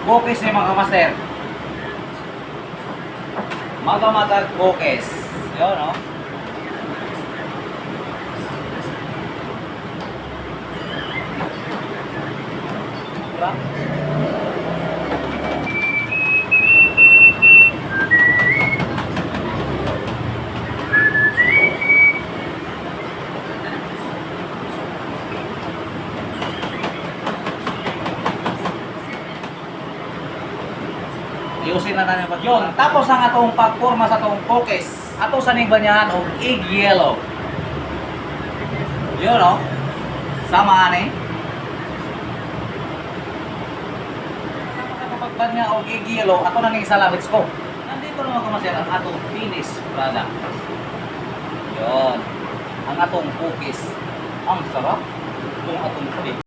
Cookies ni mga master. Magamatag cookies. Yun, no? Diba? Iusin na namin pag yun. Tapos ang atong pagporma sa atong cookies. Ato sa ning banyahan og egg yellow. Yun, no? Sama ani. Pagbanya og egg yellow, ato na ning salamits ko. Nandito naman kamasyan ang atong finished product. Yun. Ang atong cookies. Ang sarap. Itong atong cake.